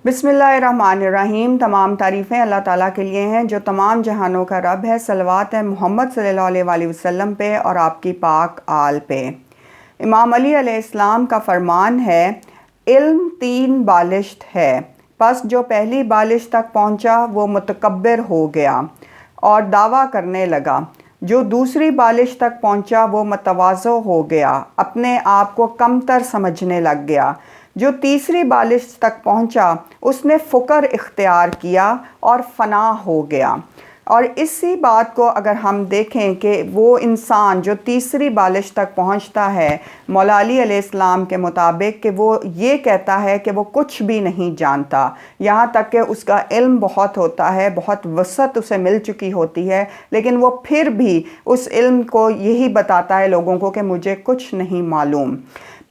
बिस्मिल्लाहिर्रहमानिर्रहीम। तमाम तारीफ़ें अल्लाह ताला के लिए हैं जो तमाम जहानों का रब है। सलवात है मोहम्मद सल्लल्लाहु अलैहि वसल्लम पे और आपकी पाक आल पे। इमाम अली अलैहिस्सलाम का फरमान है, इल्म 3 बालिश्त है, बस जो पहली बालिश्त तक पहुँचा वो मुतकब्बिर हो गया और दावा करने लगा। जो दूसरी बालिश तक पहुंचा वो मतवाज़ो हो गया, अपने आप को कमतर समझने लग गया। जो तीसरी बालिश तक पहुंचा उसने फ़ुकर इख्तियार किया और फ़ना हो गया। और इसी बात को अगर हम देखें कि वो इंसान जो तीसरी बालिश तक पहुंचता है, मौला अली अलैहिस्सलाम के मुताबिक कि वो ये कहता है कि वो कुछ भी नहीं जानता, यहाँ तक कि उसका इल्म बहुत होता है, बहुत वसअत उसे मिल चुकी होती है, लेकिन वो फिर भी उस इल्म को यही बताता है लोगों को कि मुझे कुछ नहीं मालूम।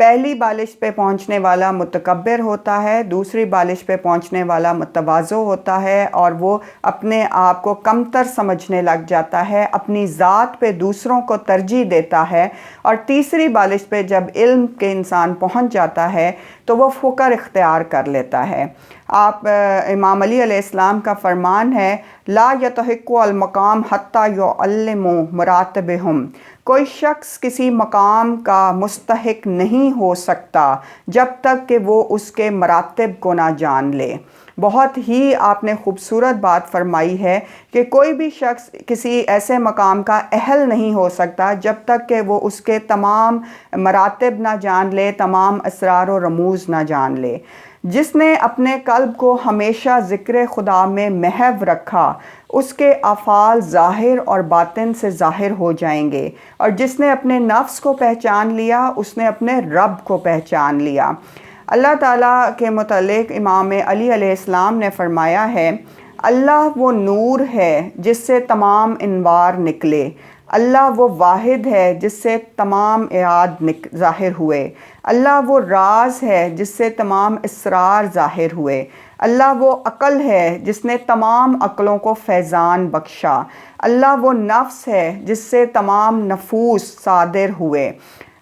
पहली बालिश पे पहुंचने वाला मुतकब्बिर होता है, दूसरी बालिश पे पहुंचने वाला मुतवाज़ो होता है और वो अपने आप को कमतर समझने लग जाता है, अपनी ज़ात पे दूसरों को तरजीह देता है। और तीसरी बालिश पे जब इल्म के इंसान पहुंच जाता है तो वो फ़ुकर इख्तियार कर लेता है। आप इमाम अली अलैहिस्सलाम का फरमान है, ला यतहिक्कु अल मकाम हत्ता युअल्लिमु मुरातबहुम। कोई शख्स किसी मकाम का मुस्तहिक नहीं हो सकता जब तक कि वो उसके मरातब को ना जान ले। बहुत ही आपने ख़ूबसूरत बात फरमाई है कि कोई भी शख्स किसी ऐसे मकाम का अहल नहीं हो सकता जब तक कि वो उसके तमाम मरातब ना जान ले, तमाम असरार और रमूज़ ना जान ले। जिसने अपने कल्ब को हमेशा ज़िक्र खुदा में महव रखा उसके अफ़ाल ज़ाहिर और बातिन से ज़ाहिर हो जाएंगे, और जिसने अपने नफ्स को पहचान लिया उसने अपने रब को पहचान लिया। अल्लाह ताला के मुतल्लिक़ इमाम अली अलैहिस्सलाम ने फ़रमाया है, अल्लाह वो नूर है जिससे तमाम इनवार निकले, अल्लाह वो वाहिद है जिससे तमाम याद ज़ाहिर हुए, अल्लाह वो राज है जिससे तमाम इसरार ज़ाहिर हुए, अल्लाह वो अक़ल है जिसने तमाम अक़लों को फैज़ान बख्शा, अल्लाह वो नफ्स है जिससे तमाम नफूस सादिर हुए,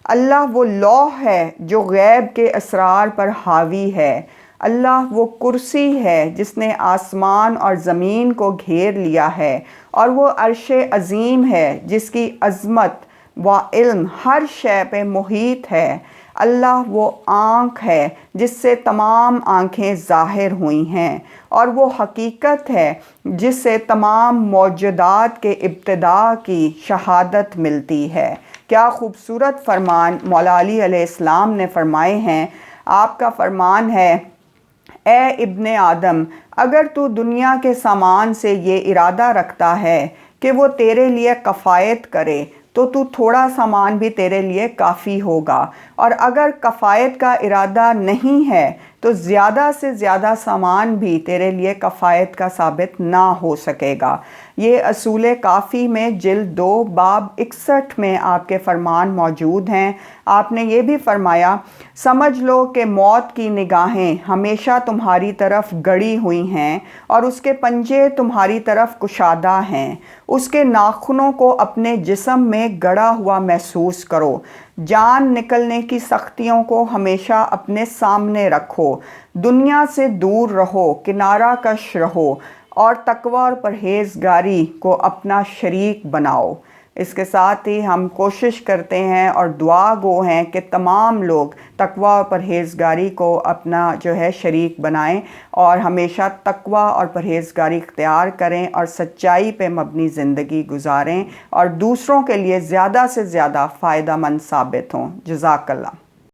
अल्लाह वो लौह है जो गैब के असरार पर हावी है, अल्लाह वो कुर्सी है जिसने आसमान और ज़मीन को घेर लिया है, और वो अर्शे अज़ीम है जिसकी अज़मत व इल्म हर शय पे मुहीत है, अल्लाह वो आँख है जिससे तमाम आँखें ज़ाहिर हुई हैं, और वो हकीकत है जिससे तमाम मौजूदात के इब्तिदा की शहादत मिलती है। क्या ख़ूबसूरत फ़रमान मौला अली अलैहिस्सलाम ने फ़रमाए हैं। आपका फ़रमान है, ए इब्ने आदम, अगर तू दुनिया के सामान से ये इरादा रखता है कि वो तेरे लिए कफ़ायत करे तो तू थोड़ा सामान भी तेरे लिए काफ़ी होगा, और अगर कफ़ायत का इरादा नहीं है तो ज़्यादा से ज़्यादा सामान भी तेरे लिए कफ़ायत का साबित ना हो सकेगा। ये असूल काफ़ी में जिल्द 2 बाब 61 में आपके फ़रमान मौजूद हैं। आपने ये भी फ़रमाया, समझ लो कि मौत की निगाहें हमेशा तुम्हारी तरफ गड़ी हुई हैं और उसके पंजे तुम्हारी तरफ कुशादा हैं। उसके नाखूनों को अपने जिस्म में गड़ा हुआ महसूस करो। जान निकलने की सख्तियों को हमेशा अपने सामने रखो। दुनिया से दूर रहो, किनारा कश रहो, और तकवा और परहेज़गारी को अपना शरीक बनाओ। इसके साथ ही हम कोशिश करते हैं और दुआ गो हैं कि तमाम लोग तकवा और परहेज़गारी को अपना जो है शरीक बनाएं और हमेशा तकवा और परहेज़गारी इख्तियार करें और सच्चाई पे मबनी ज़िंदगी गुजारें और दूसरों के लिए ज़्यादा से ज़्यादा फ़ायदा मंद साबित हों। जज़ाकल्लाह।